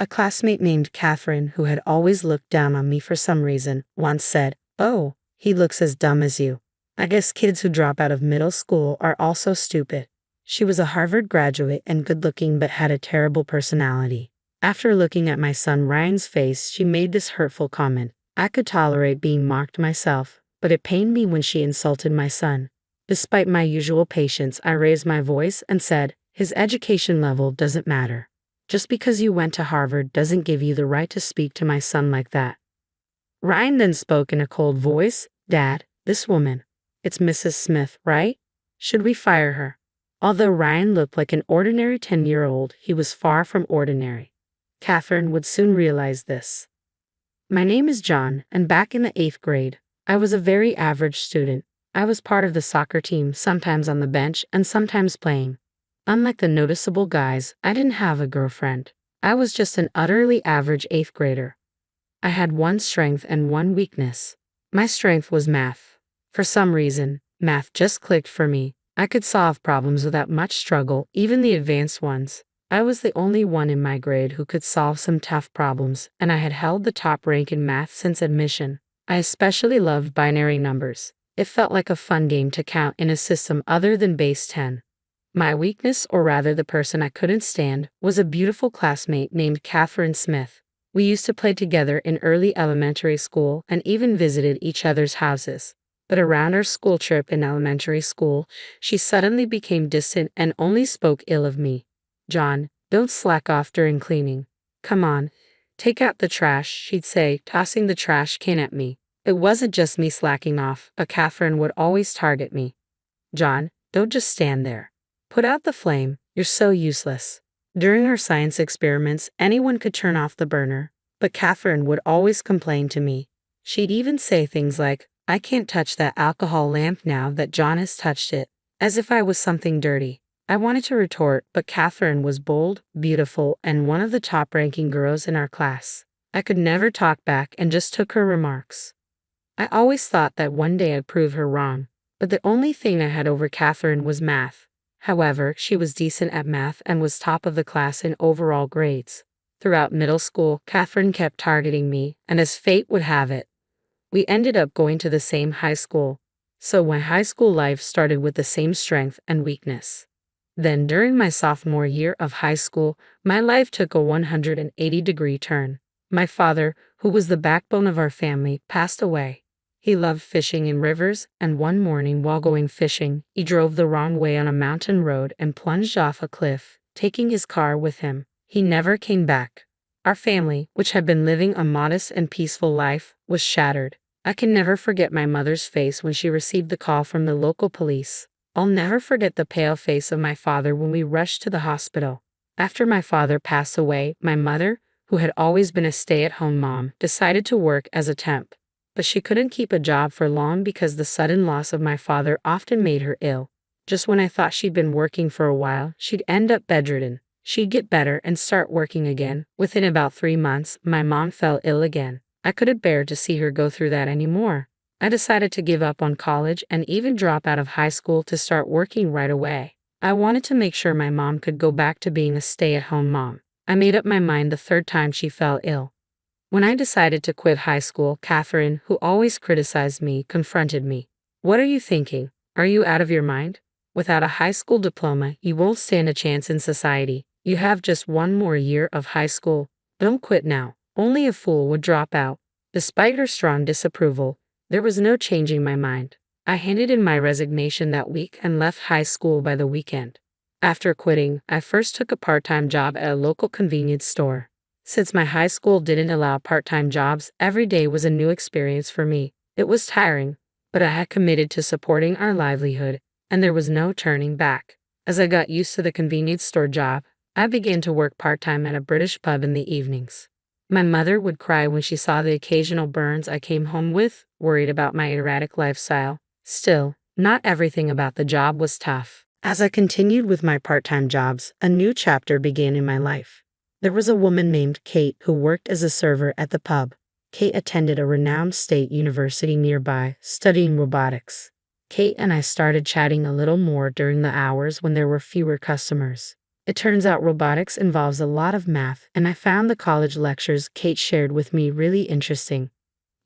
A classmate named Catherine, who had always looked down on me for some reason, once said, "Oh, he looks as dumb as you. I guess kids who drop out of middle school are also stupid." She was a Harvard graduate and good-looking but had a terrible personality. After looking at my son Ryan's face, she made this hurtful comment. I could tolerate being mocked myself, but it pained me when she insulted my son. Despite my usual patience, I raised my voice and said, "His education level doesn't matter. Just because you went to Harvard doesn't give you the right to speak to my son like that." Ryan then spoke in a cold voice, "Dad, this woman, it's Mrs. Smith, right? Should we fire her?" Although Ryan looked like an ordinary 10-year-old, he was far from ordinary. Catherine would soon realize this. My name is John, and back in the 8th grade, I was a very average student. I was part of the soccer team, sometimes on the bench and sometimes playing. Unlike the noticeable guys, I didn't have a girlfriend. I was just an utterly average 8th grader. I had one strength and one weakness. My strength was math. For some reason, math just clicked for me. I could solve problems without much struggle, even the advanced ones. I was the only one in my grade who could solve some tough problems, and I had held the top rank in math since admission. I especially loved binary numbers. It felt like a fun game to count in a system other than base 10. My weakness, or rather the person I couldn't stand, was a beautiful classmate named Catherine Smith. We used to play together in early elementary school and even visited each other's houses. But around our school trip in elementary school, she suddenly became distant and only spoke ill of me. "John, don't slack off during cleaning. Come on, take out the trash," she'd say, tossing the trash can at me. It wasn't just me slacking off, but Catherine would always target me. "John, don't just stand there. Put out the flame, you're so useless." During our science experiments, anyone could turn off the burner, but Catherine would always complain to me. She'd even say things like, "I can't touch that alcohol lamp now that John has touched it," as if I was something dirty. I wanted to retort, but Catherine was bold, beautiful, and one of the top-ranking girls in our class. I could never talk back and just took her remarks. I always thought that one day I'd prove her wrong, but the only thing I had over Catherine was math. However, she was decent at math and was top of the class in overall grades. Throughout middle school, Catherine kept targeting me, and as fate would have it, we ended up going to the same high school. So my high school life started with the same strength and weakness. Then, during my sophomore year of high school, my life took a 180-degree turn. My father, who was the backbone of our family, passed away. He loved fishing in rivers, and one morning while going fishing, he drove the wrong way on a mountain road and plunged off a cliff, taking his car with him. He never came back. Our family, which had been living a modest and peaceful life, was shattered. I can never forget my mother's face when she received the call from the local police. I'll never forget the pale face of my father when we rushed to the hospital. After my father passed away, my mother, who had always been a stay-at-home mom, decided to work as a temp. But she couldn't keep a job for long because the sudden loss of my father often made her ill. Just when I thought she'd been working for a while, she'd end up bedridden. She'd get better and start working again. Within about 3 months, my mom fell ill again. I couldn't bear to see her go through that anymore. I decided to give up on college and even drop out of high school to start working right away. I wanted to make sure my mom could go back to being a stay-at-home mom. I made up my mind the 3rd time she fell ill. When I decided to quit high school, Catherine, who always criticized me, confronted me. "What are you thinking? Are you out of your mind? Without a high school diploma, you won't stand a chance in society. You have just 1 more year of high school. Don't quit now. Only a fool would drop out." Despite her strong disapproval, there was no changing my mind. I handed in my resignation that week and left high school by the weekend. After quitting, I first took a part-time job at a local convenience store. Since my high school didn't allow part-time jobs, every day was a new experience for me. It was tiring, but I had committed to supporting our livelihood, and there was no turning back. As I got used to the convenience store job, I began to work part-time at a British pub in the evenings. My mother would cry when she saw the occasional burns I came home with, worried about my erratic lifestyle. Still, not everything about the job was tough. As I continued with my part-time jobs, a new chapter began in my life. There was a woman named Kate who worked as a server at the pub. Kate attended a renowned state university nearby, studying robotics. Kate and I started chatting a little more during the hours when there were fewer customers. It turns out robotics involves a lot of math, and I found the college lectures Kate shared with me really interesting.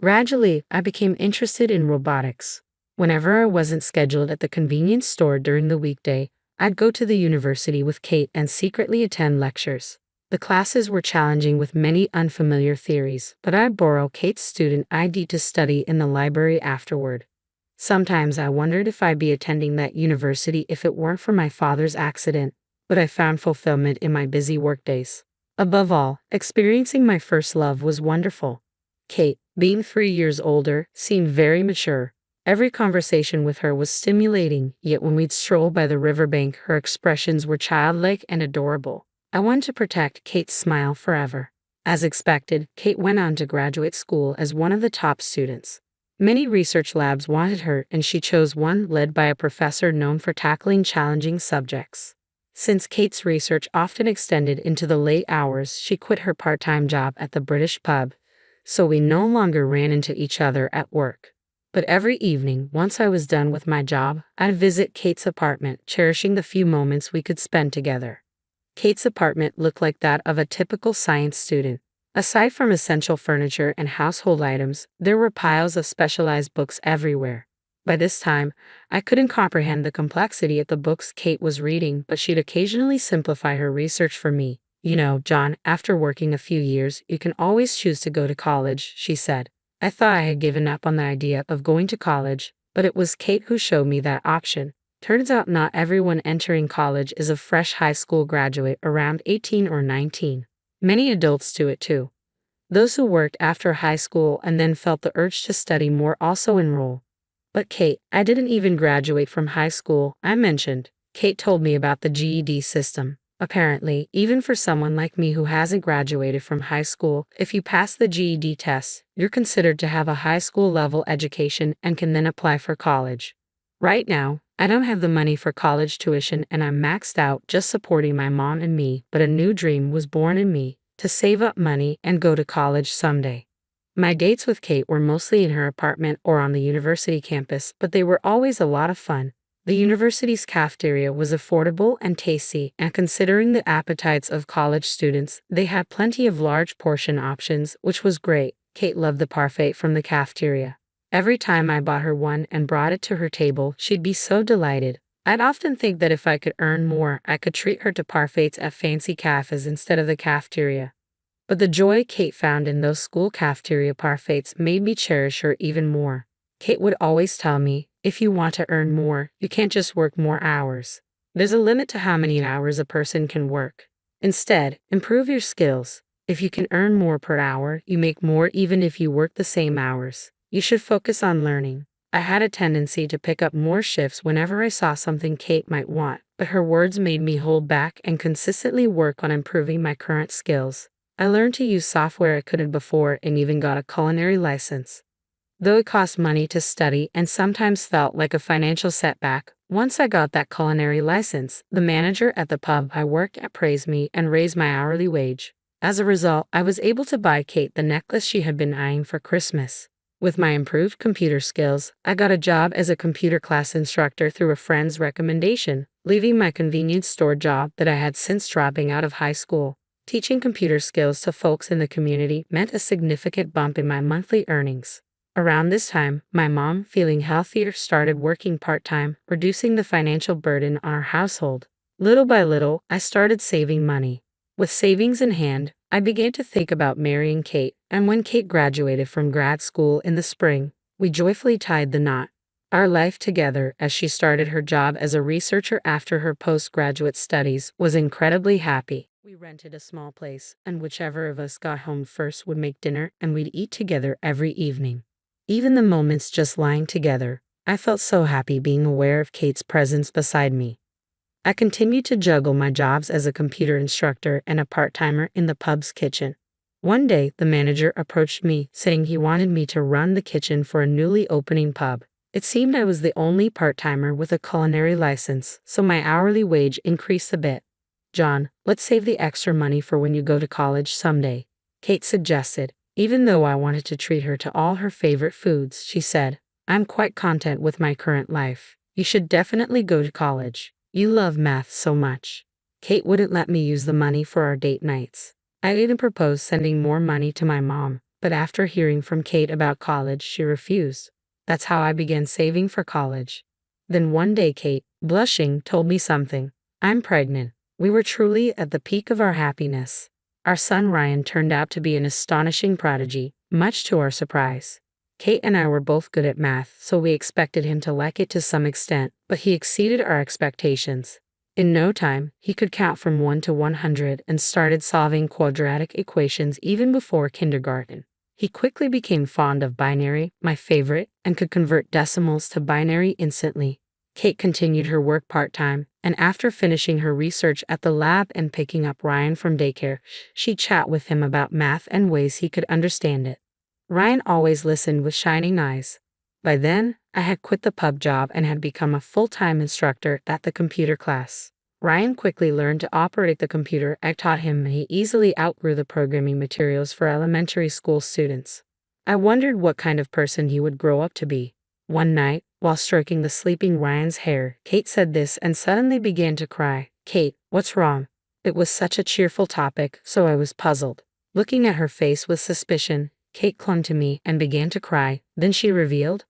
Gradually, I became interested in robotics. Whenever I wasn't scheduled at the convenience store during the weekday, I'd go to the university with Kate and secretly attend lectures. The classes were challenging with many unfamiliar theories, but I'd borrow Kate's student ID to study in the library afterward. Sometimes I wondered if I'd be attending that university if it weren't for my father's accident, but I found fulfillment in my busy workdays. Above all, experiencing my first love was wonderful. Kate, being 3 years older, seemed very mature. Every conversation with her was stimulating, yet when we'd stroll by the riverbank, her expressions were childlike and adorable. I wanted to protect Kate's smile forever. As expected, Kate went on to graduate school as one of the top students. Many research labs wanted her, and she chose one led by a professor known for tackling challenging subjects. Since Kate's research often extended into the late hours, she quit her part-time job at the British pub, so we no longer ran into each other at work. But every evening, once I was done with my job, I'd visit Kate's apartment, cherishing the few moments we could spend together. Kate's apartment looked like that of a typical science student. Aside from essential furniture and household items, there were piles of specialized books everywhere. By this time, I couldn't comprehend the complexity of the books Kate was reading, but she'd occasionally simplify her research for me. "You know, John, after working a few years, you can always choose to go to college," she said. I thought I had given up on the idea of going to college, but it was Kate who showed me that option. Turns out not everyone entering college is a fresh high school graduate around 18 or 19. Many adults do it too. Those who worked after high school and then felt the urge to study more also enroll. But Kate, I didn't even graduate from high school, I mentioned. Kate told me about the GED system. Apparently, even for someone like me who hasn't graduated from high school, if you pass the GED test, you're considered to have a high school level education and can then apply for college. Right now, I don't have the money for college tuition and I'm maxed out just supporting my mom and me, but a new dream was born in me, to save up money and go to college someday. My dates with Kate were mostly in her apartment or on the university campus, but they were always a lot of fun. The university's cafeteria was affordable and tasty, and considering the appetites of college students, they had plenty of large portion options, which was great. Kate loved the parfait from the cafeteria. Every time I bought her one and brought it to her table, she'd be so delighted. I'd often think that if I could earn more, I could treat her to parfaits at fancy cafes instead of the cafeteria. But the joy Kate found in those school cafeteria parfaits made me cherish her even more. Kate would always tell me, if you want to earn more, you can't just work more hours. There's a limit to how many hours a person can work. Instead, improve your skills. If you can earn more per hour, you make more even if you work the same hours. You should focus on learning. I had a tendency to pick up more shifts whenever I saw something Kate might want, but her words made me hold back and consistently work on improving my current skills. I learned to use software I couldn't before and even got a culinary license. Though it cost money to study and sometimes felt like a financial setback, once I got that culinary license, the manager at the pub I worked at praised me and raised my hourly wage. As a result, I was able to buy Kate the necklace she had been eyeing for Christmas. With my improved computer skills, I got a job as a computer class instructor through a friend's recommendation, leaving my convenience store job that I had since dropping out of high school. Teaching computer skills to folks in the community meant a significant bump in my monthly earnings. Around this time, my mom, feeling healthier, started working part-time, reducing the financial burden on our household. Little by little, I started saving money. With savings in hand, I began to think about marrying Kate, and when Kate graduated from grad school in the spring, we joyfully tied the knot. Our life together, as she started her job as a researcher after her postgraduate studies, was incredibly happy. We rented a small place, and whichever of us got home first would make dinner, and we'd eat together every evening. Even the moments just lying together, I felt so happy being aware of Kate's presence beside me. I continued to juggle my jobs as a computer instructor and a part-timer in the pub's kitchen. One day, the manager approached me, saying he wanted me to run the kitchen for a newly opening pub. It seemed I was the only part-timer with a culinary license, so my hourly wage increased a bit. "John, let's save the extra money for when you go to college someday," Kate suggested. Even though I wanted to treat her to all her favorite foods, she said, "I'm quite content with my current life. You should definitely go to college. You love math so much." Kate wouldn't let me use the money for our date nights. I even proposed sending more money to my mom, but after hearing from Kate about college, she refused. That's how I began saving for college. Then one day Kate, blushing, told me something. I'm pregnant. We were truly at the peak of our happiness. Our son Ryan turned out to be an astonishing prodigy, much to our surprise. Kate and I were both good at math, so we expected him to like it to some extent, but he exceeded our expectations. In no time, he could count from 1 to 100 and started solving quadratic equations even before kindergarten. He quickly became fond of binary, my favorite, and could convert decimals to binary instantly. Kate continued her work part-time, and after finishing her research at the lab and picking up Ryan from daycare, she'd chat with him about math and ways he could understand it. Ryan always listened with shining eyes. By then, I had quit the pub job and had become a full-time instructor at the computer class. Ryan quickly learned to operate the computer I taught him, and he easily outgrew the programming materials for elementary school students. I wondered what kind of person he would grow up to be. One night, while stroking the sleeping Ryan's hair, Kate said this and suddenly began to cry. "Kate, what's wrong?" It was such a cheerful topic, so I was puzzled. Looking at her face with suspicion, Kate clung to me and began to cry. Then she revealed,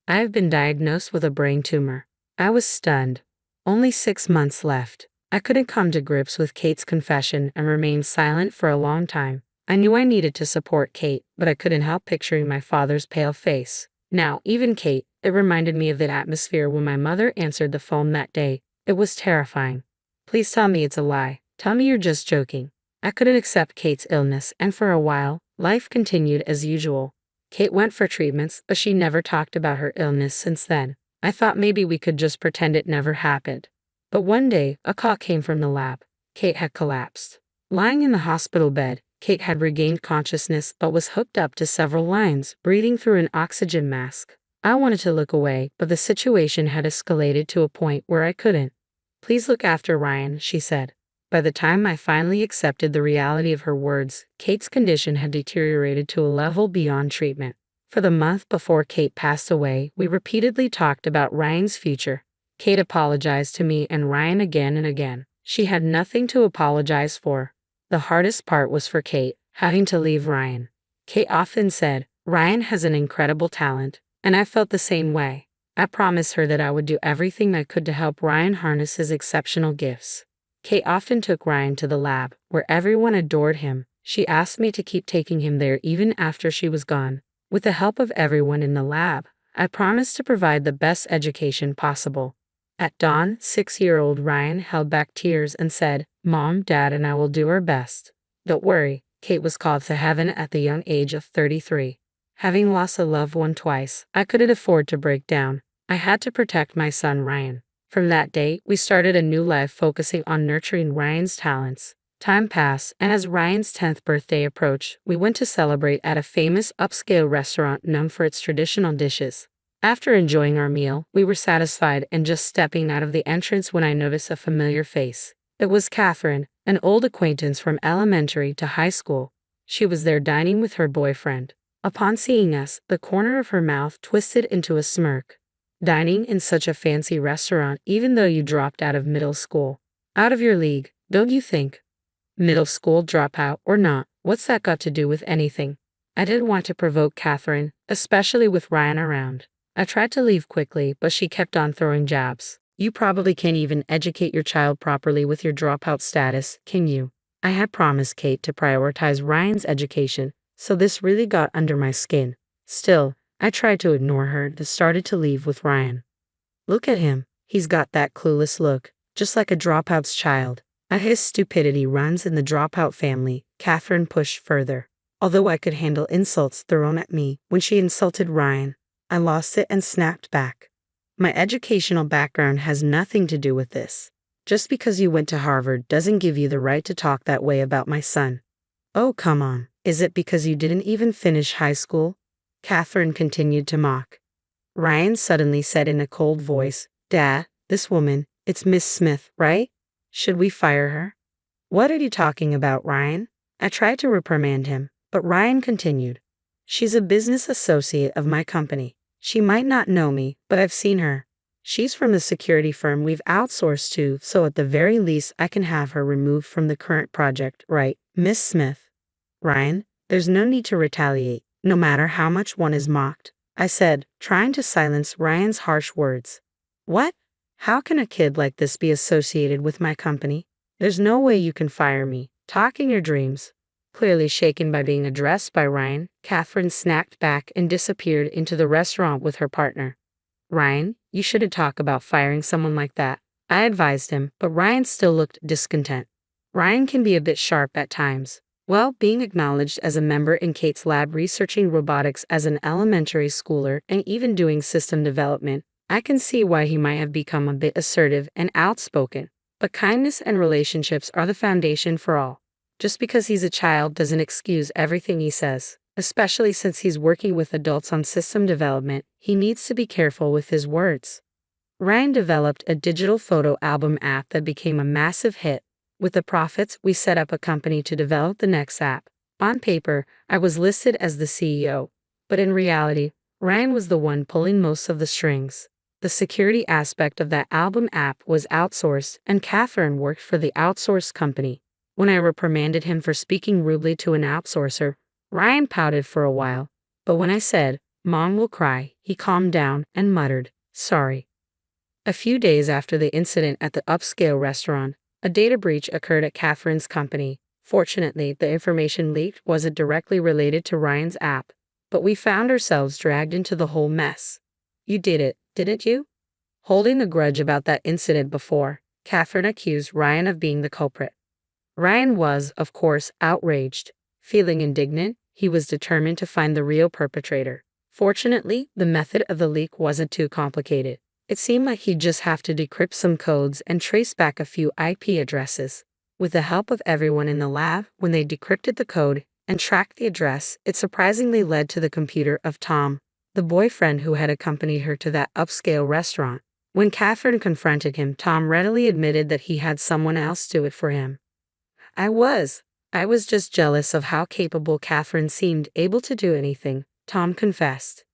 I've been diagnosed with a brain tumor. I was stunned. Only 6 months left. I couldn't come to grips with Kate's confession and remained silent for a long time. I knew I needed to support Kate, but I couldn't help picturing my father's pale face. Now, even Kate, it reminded me of that atmosphere when my mother answered the phone that day. It was terrifying. "Please tell me it's a lie. Tell me you're just joking." I couldn't accept Kate's illness, and for a while, life continued as usual. Kate went for treatments, but she never talked about her illness since then. I thought maybe we could just pretend it never happened. But one day, a call came from the lab. Kate had collapsed. Lying in the hospital bed, Kate had regained consciousness but was hooked up to several lines, breathing through an oxygen mask. I wanted to look away, but the situation had escalated to a point where I couldn't. "Please look after Ryan," she said. By the time I finally accepted the reality of her words, Kate's condition had deteriorated to a level beyond treatment. For the month before Kate passed away, we repeatedly talked about Ryan's future. Kate apologized to me and Ryan again and again. She had nothing to apologize for. The hardest part was for Kate, having to leave Ryan. Kate often said, "Ryan has an incredible talent," and I felt the same way. I promised her that I would do everything I could to help Ryan harness his exceptional gifts. Kate often took Ryan to the lab, where everyone adored him. She asked me to keep taking him there even after she was gone. With the help of everyone in the lab, I promised to provide the best education possible. At dawn, 6-year-old Ryan held back tears and said, "Mom, Dad, and I will do our best." Don't worry, Kate was called to heaven at the young age of 33. Having lost a loved one twice, I couldn't afford to break down. I had to protect my son Ryan. From that day, we started a new life focusing on nurturing Ryan's talents. Time passed, and as Ryan's 10th birthday approached, we went to celebrate at a famous upscale restaurant known for its traditional dishes. After enjoying our meal, we were satisfied and just stepping out of the entrance when I noticed a familiar face. It was Catherine, an old acquaintance from elementary to high school. She was there dining with her boyfriend. Upon seeing us, the corner of her mouth twisted into a smirk. "Dining in such a fancy restaurant even though you dropped out of middle school. Out of your league, don't you think?" Middle school dropout or not, what's that got to do with anything? I didn't want to provoke Catherine, especially with Ryan around. I tried to leave quickly, but she kept on throwing jabs. "You probably can't even educate your child properly with your dropout status, can you?" I had promised Kate to prioritize Ryan's education, so this really got under my skin. Still, I tried to ignore her and started to leave with Ryan. "Look at him. He's got that clueless look, just like a dropout's child. His stupidity runs in the dropout family," Catherine pushed further. Although I could handle insults thrown at me when she insulted Ryan, I lost it and snapped back. "My educational background has nothing to do with this. Just because you went to Harvard doesn't give you the right to talk that way about my son." "Oh, come on. Is it because you didn't even finish high school?" Catherine continued to mock. Ryan suddenly said in a cold voice, "Dad, this woman, it's Miss Smith, right? Should we fire her?" "What are you talking about, Ryan?" I tried to reprimand him, but Ryan continued. "She's a business associate of my company. She might not know me, but I've seen her. She's from the security firm we've outsourced to, so at the very least I can have her removed from the current project, right, Miss Smith? Ryan, there's no need to retaliate, no matter how much one is mocked, I said, trying to silence Ryan's harsh words. What? How can a kid like this be associated with my company? There's no way you can fire me. Talking your dreams. Clearly shaken by being addressed by Ryan, Catherine snapped back and disappeared into the restaurant with her partner. Ryan, you shouldn't talk about firing someone like that, I advised him, but Ryan still looked discontent. Ryan can be a bit sharp at times. Well, being acknowledged as a member in Kate's lab researching robotics as an elementary schooler and even doing system development, I can see why he might have become a bit assertive and outspoken. But kindness and relationships are the foundation for all. Just because he's a child doesn't excuse everything he says. Especially since he's working with adults on system development, he needs to be careful with his words. Ryan developed a digital photo album app that became a massive hit. With the profits, we set up a company to develop the next app. On paper, I was listed as the CEO, but in reality, Ryan was the one pulling most of the strings. The security aspect of that album app was outsourced, and Catherine worked for the outsourced company. When I reprimanded him for speaking rudely to an outsourcer, Ryan pouted for a while, but when I said, "Mom will cry," he calmed down and muttered, "Sorry." A few days after the incident at the upscale restaurant, a data breach occurred at Catherine's company. Fortunately, the information leaked wasn't directly related to Ryan's app, but we found ourselves dragged into the whole mess. You did it, didn't you? Holding a grudge about that incident before, Catherine accused Ryan of being the culprit. Ryan was, of course, outraged. Feeling indignant, he was determined to find the real perpetrator. Fortunately, the method of the leak wasn't too complicated. It seemed like he'd just have to decrypt some codes and trace back a few IP addresses. With the help of everyone in the lab, when they decrypted the code and tracked the address, it surprisingly led to the computer of Tom, the boyfriend who had accompanied her to that upscale restaurant. When Catherine confronted him, Tom readily admitted that he had someone else do it for him. I was just jealous of how capable Catherine seemed able to do anything, Tom confessed.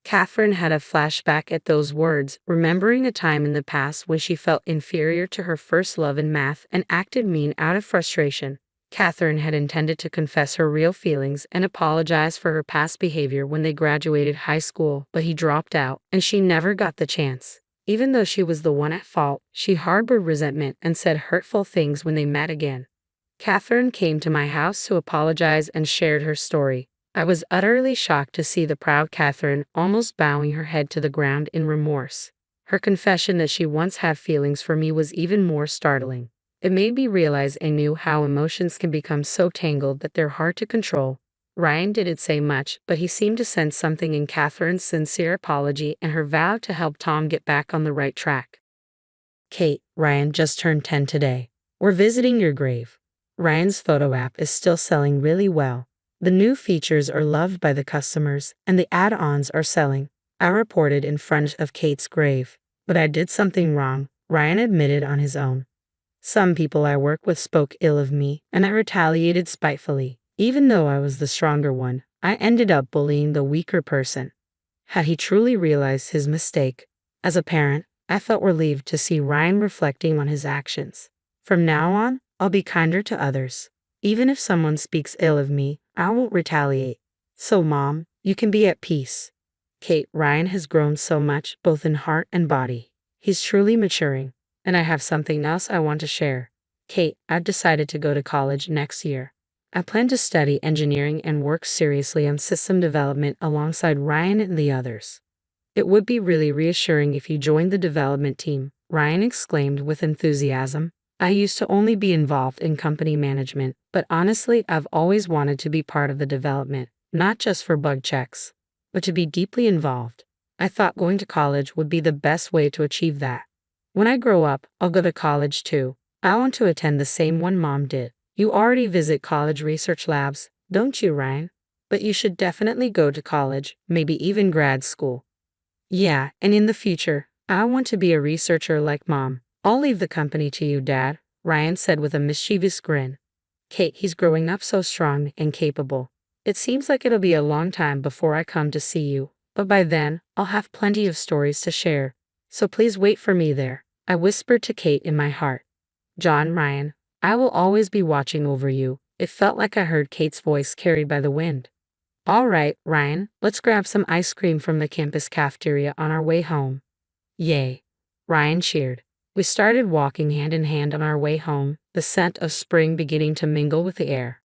Catherine had a flashback at those words, remembering a time in the past when she felt inferior to her first love in math and acted mean out of frustration. Catherine had intended to confess her real feelings and apologize for her past behavior when they graduated high school, but he dropped out, and she never got the chance. Even though she was the one at fault, she harbored resentment and said hurtful things when they met again. Catherine came to my house to apologize and shared her story. I was utterly shocked to see the proud Catherine almost bowing her head to the ground in remorse. Her confession that she once had feelings for me was even more startling. It made me realize anew how emotions can become so tangled that they're hard to control. Ryan didn't say much, but he seemed to sense something in Catherine's sincere apology and her vow to help Tom get back on the right track. Kate, Ryan just turned 10 today. We're visiting your grave. Ryan's photo app is still selling really well. The new features are loved by the customers, and the add-ons are selling. I reported in front of Kate's grave, but I did something wrong, Ryan admitted on his own. Some people I work with spoke ill of me, and I retaliated spitefully. Even though I was the stronger one, I ended up bullying the weaker person. Had he truly realized his mistake? As a parent, I felt relieved to see Ryan reflecting on his actions. From now on, I'll be kinder to others. Even if someone speaks ill of me, I won't retaliate. So, Mom, you can be at peace. Kate, Ryan has grown so much, both in heart and body. He's truly maturing. And I have something else I want to share. Kate, I've decided to go to college next year. I plan to study engineering and work seriously on system development alongside Ryan and the others. It would be really reassuring if you joined the development team, Ryan exclaimed with enthusiasm. I used to only be involved in company management, but honestly, I've always wanted to be part of the development, not just for bug checks, but to be deeply involved. I thought going to college would be the best way to achieve that. When I grow up, I'll go to college too. I want to attend the same one Mom did. You already visit college research labs, don't you, Ryan? But you should definitely go to college, maybe even grad school. Yeah, and in the future, I want to be a researcher like Mom. I'll leave the company to you, Dad, Ryan said with a mischievous grin. Kate, he's growing up so strong and capable. It seems like it'll be a long time before I come to see you, but by then, I'll have plenty of stories to share. So please wait for me there, I whispered to Kate in my heart. John Ryan, I will always be watching over you. It felt like I heard Kate's voice carried by the wind. All right, Ryan, let's grab some ice cream from the campus cafeteria on our way home. Yay! Ryan cheered. We started walking hand in hand on our way home, the scent of spring beginning to mingle with the air.